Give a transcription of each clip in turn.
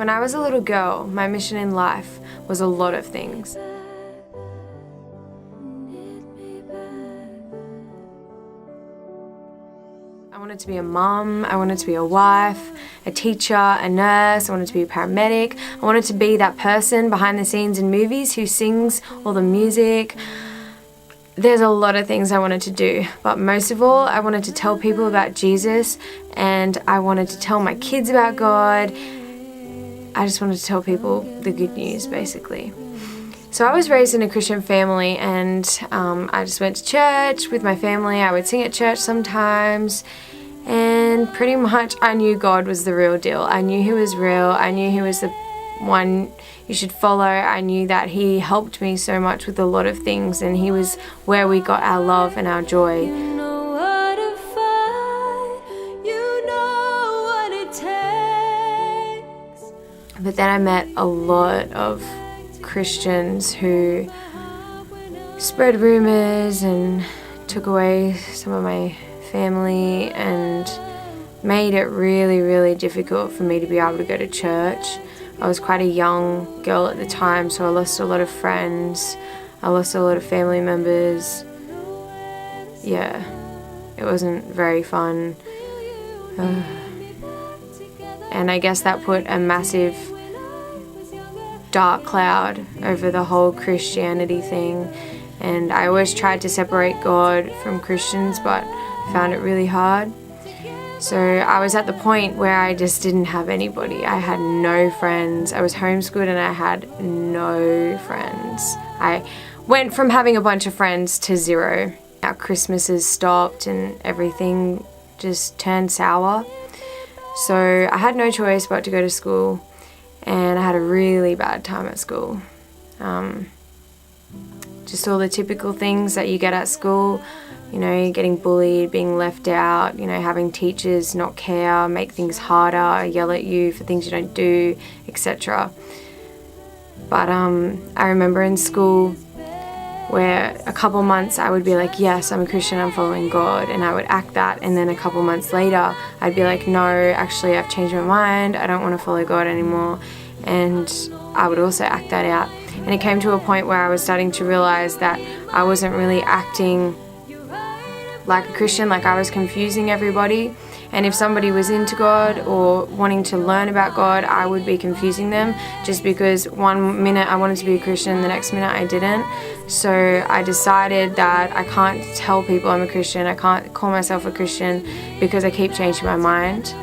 When I was a little girl, my mission in life was a lot of things. I wanted to be a mum, I wanted to be a wife, a teacher, a nurse, I wanted to be a paramedic. I wanted to be that person behind the scenes in movies who sings all the music. There's a lot of things I wanted to do, but most of all, I wanted to tell people about Jesus, and I wanted to tell my kids about God. I just wanted to tell people the good news, basically. So I was raised in a Christian family, and I just went to church with my family. I would sing at church sometimes, and pretty much I knew God was the real deal. I knew He was real. I knew He was the one you should follow. I knew that He helped me so much with a lot of things, and He was where we got our love and our joy. But then I met a lot of Christians who spread rumors and took away some of my family and made it really, really difficult for me to be able to go to church. I was quite a young girl at the time, so I lost a lot of friends. I lost a lot of family members. Yeah, it wasn't very fun. And I guess that put a massive dark cloud over the whole Christianity thing. And I always tried to separate God from Christians, but found it really hard. So I was at the point where I just didn't have anybody. I had no friends. I was homeschooled and I had no friends. I went from having a bunch of friends to zero. Our Christmases stopped and everything just turned sour. So I had no choice but to go to school, and I had a really bad time at school. Just all the typical things that you get at school, you know, getting bullied, being left out, you know, having teachers not care, make things harder, yell at you for things you don't do, etc. But I remember in school where a couple months I would be like, yes, I'm a Christian, I'm following God, and I would act that, and then a couple months later I'd be like, no, actually I've changed my mind, I don't want to follow God anymore, and I would also act that out. And it came to a point where I was starting to realize that I wasn't really acting like a Christian, like I was confusing everybody. And if somebody was into God or wanting to learn about God, I would be confusing them just because one minute I wanted to be a Christian, the next minute I didn't. So I decided that I can't tell people I'm a Christian, I can't call myself a Christian because I keep changing my mind.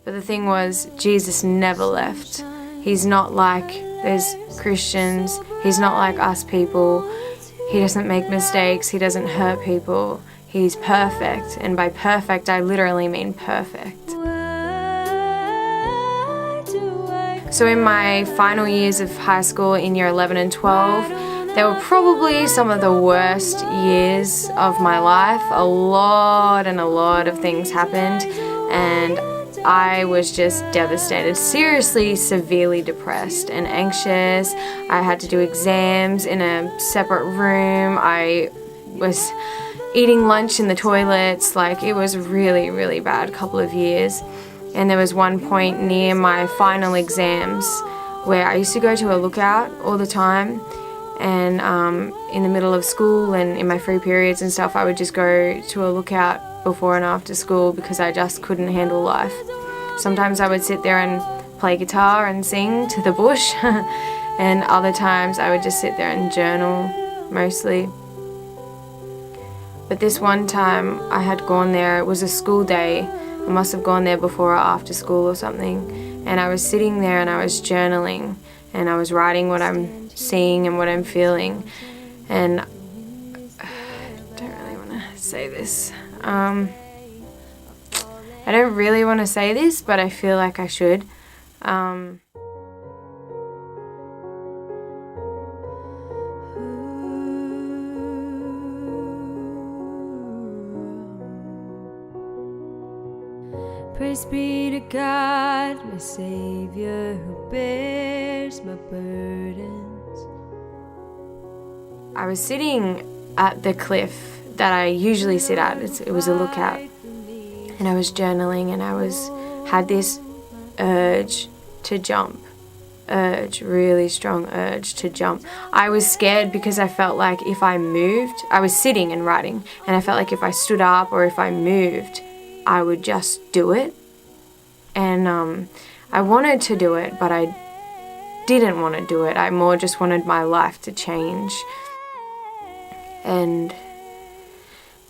But the thing was, Jesus never left. He's not like those Christians. He's not like us people. He doesn't make mistakes. He doesn't hurt people. He's perfect. And by perfect, I literally mean perfect. So in my final years of high school in year 11 and 12, they were probably some of the worst years of my life. A lot of things happened, and I was just devastated, seriously, severely depressed and anxious. I had to do exams in a separate room. I was eating lunch in the toilets. Like, it was really, really bad couple of years. And there was one point near my final exams where I used to go to a lookout all the time. And in the middle of school and in my free periods and stuff, I would just go to a lookout before and after school because I just couldn't handle life. Sometimes I would sit there and play guitar and sing to the bush, and other times I would just sit there and journal, mostly. But this one time I had gone there, it was a school day, I must have gone there before or after school or something, and I was sitting there and I was journaling, and I was writing what I'm seeing and what I'm feeling, and I don't really want to say this. I don't really want to say this, but I feel like I should. Praise be to God, my Savior, who bears my burdens. I was sitting at the cliff that I usually sit at. It was a lookout. And I was journaling, and had this urge to jump. Really strong urge to jump. I was scared because I felt like if I moved, I was sitting and writing, and I felt like if I stood up or if I moved, I would just do it. And I wanted to do it, but I didn't want to do it. I more just wanted my life to change. And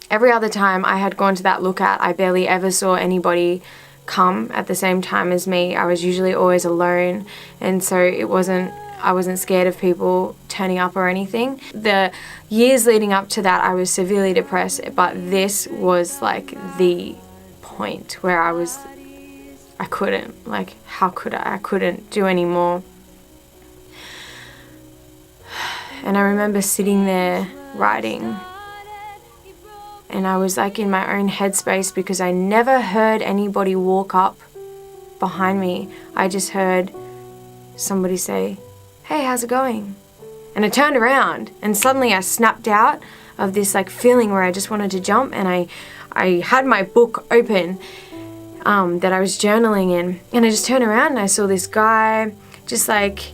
every other time I had gone to that lookout, I barely ever saw anybody come at the same time as me. I was usually always alone, and so I wasn't scared of people turning up or anything. The years leading up to that, I was severely depressed, but this was like the point where I couldn't, like, how could I couldn't do any more. And I remember sitting there writing, and I was like in my own headspace because I never heard anybody walk up behind me. I just heard somebody say, "Hey, how's it going?" And I turned around, and suddenly I snapped out of this like feeling where I just wanted to jump, and I had my book open that I was journaling in, and I just turned around and I saw this guy, just like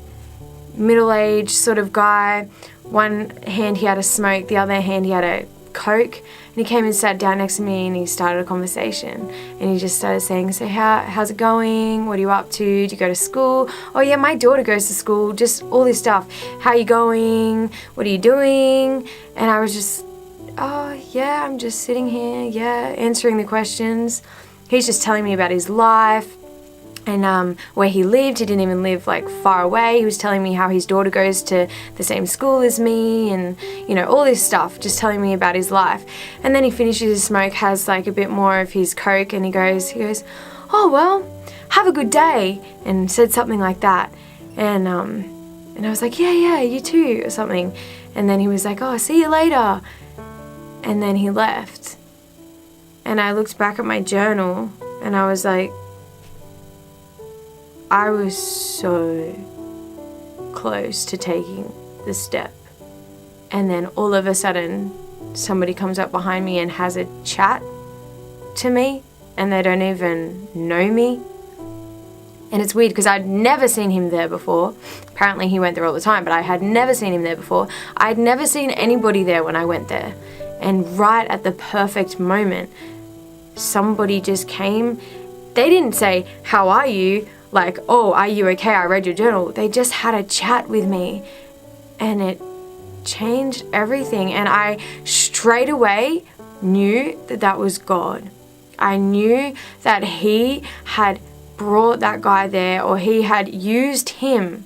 middle-aged sort of guy. One hand he had a smoke, the other hand he had a Coke, and he came and sat down next to me, and he started a conversation, and he just started saying, "So how's it going? What are you up to? Do you go to school?" "Oh yeah, my daughter goes to school," just all this stuff. "How are you going? What are you doing?" And I was just, "Oh yeah, I'm just sitting here, yeah," answering the questions. He's just telling me about his life and where he lived. He didn't even live like far away. He was telling me how his daughter goes to the same school as me, and you know, all this stuff, just telling me about his life. And then he finishes his smoke, has like a bit more of his Coke, and he goes, "Oh well, have a good day," and said something like that. And I was like, yeah, you too, or something. And then he was like, "Oh, see you later." And then he left. And I looked back at my journal, and I was like, I was so close to taking the step. And then all of a sudden, somebody comes up behind me and has a chat to me, and they don't even know me. And it's weird because I'd never seen him there before. Apparently he went there all the time, but I had never seen him there before. I'd never seen anybody there when I went there. And right at the perfect moment, somebody just came. They didn't say, "How are you?" Like, "Oh, are you okay? I read your journal." They just had a chat with me, and it changed everything. And I straight away knew that that was God. I knew that He had brought that guy there, or He had used him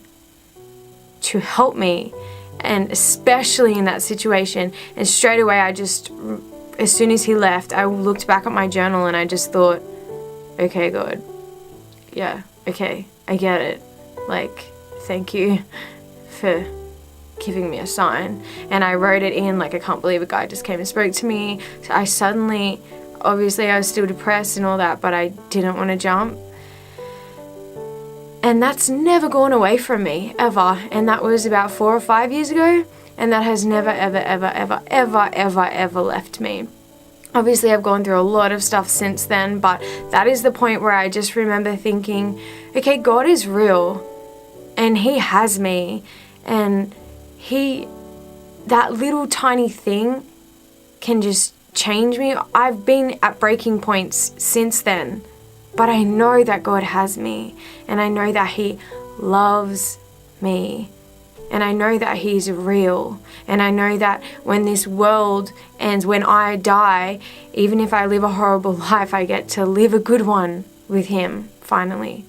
to help me, and especially in that situation. And straight away, as soon as he left, I looked back at my journal and I just thought, okay, God, yeah, okay, I get it. Like, thank you for giving me a sign. And I wrote it in, like, I can't believe a guy just came and spoke to me. So I suddenly, obviously I was still depressed and all that, but I didn't want to jump. And that's never gone away from me, ever. And that was about 4 or 5 years ago. And that has never, ever, ever, ever, ever, ever, ever left me. Obviously, I've gone through a lot of stuff since then, but that is the point where I just remember thinking, okay, God is real, and He has me, and that little tiny thing can just change me. I've been at breaking points since then, but I know that God has me, and I know that He loves me. And I know that He's real. And I know that when this world ends, when I die, even if I live a horrible life, I get to live a good one with Him, finally.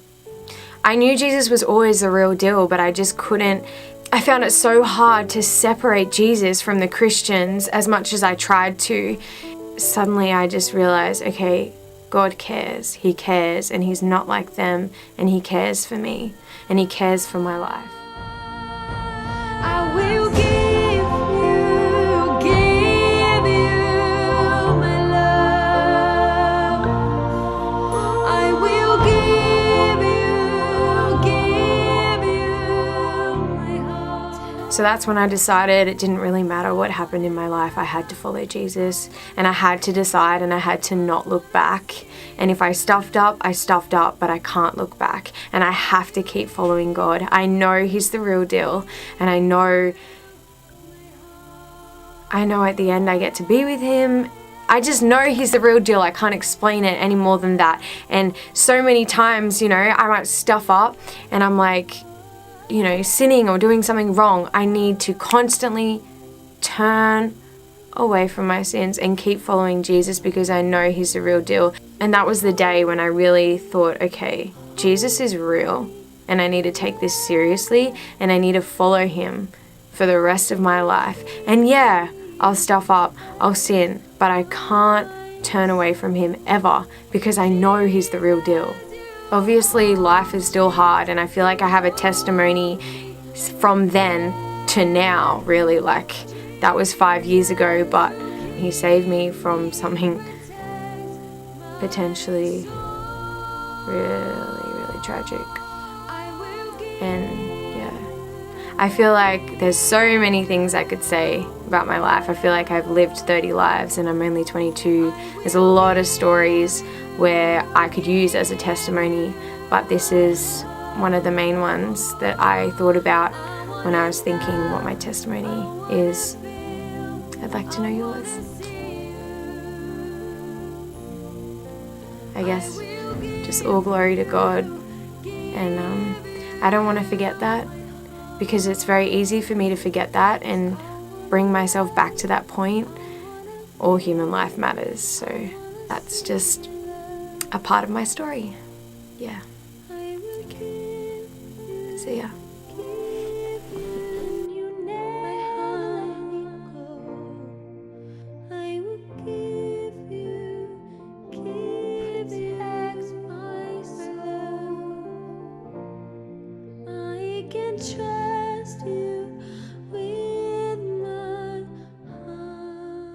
I knew Jesus was always the real deal, but I just couldn't. I found it so hard to separate Jesus from the Christians as much as I tried to. Suddenly I just realized, okay, God cares. He cares, and He's not like them, and He cares for me, and He cares for my life. I will give you my love. I will give you my heart. So that's when I decided it didn't really matter what happened in my life. I had to follow Jesus, and I had to decide, and I had to not look back. And if I stuffed up, I stuffed up, but I can't look back. And I have to keep following God. I know He's the real deal, and I know at the end I get to be with Him. I just know He's the real deal. I can't explain it any more than that. And so many times, you know, I might stuff up and I'm like, you know, sinning or doing something wrong. I need to constantly turn away from my sins and keep following Jesus, because I know He's the real deal. And that was the day when I really thought, okay, Jesus is real, and I need to take this seriously, and I need to follow Him for the rest of my life. And yeah, I'll stuff up, I'll sin, but I can't turn away from Him ever, because I know He's the real deal. Obviously, life is still hard, and I feel like I have a testimony from then to now, really. Like, that was 5 years ago, but He saved me from something potentially really, really tragic. And yeah, I feel like there's so many things I could say about my life. I feel like I've lived 30 lives and I'm only 22. There's a lot of stories where I could use as a testimony, but this is one of the main ones that I thought about when I was thinking what my testimony is. I'd like to know yours. I guess just all glory to God, and I don't want to forget that, because it's very easy for me to forget that and bring myself back to that point. All human life matters, so that's just a part of my story. Yeah. Okay. See ya. Trust you with my heart.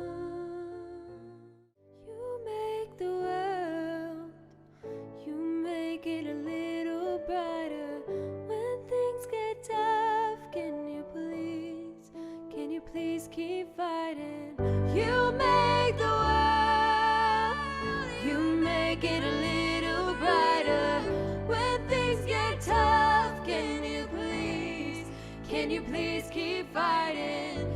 You make the world, you make it a little brighter. When things get tough, can you please keep fighting? You make the world, you make it a little brighter. When things get tough, can you please keep fighting?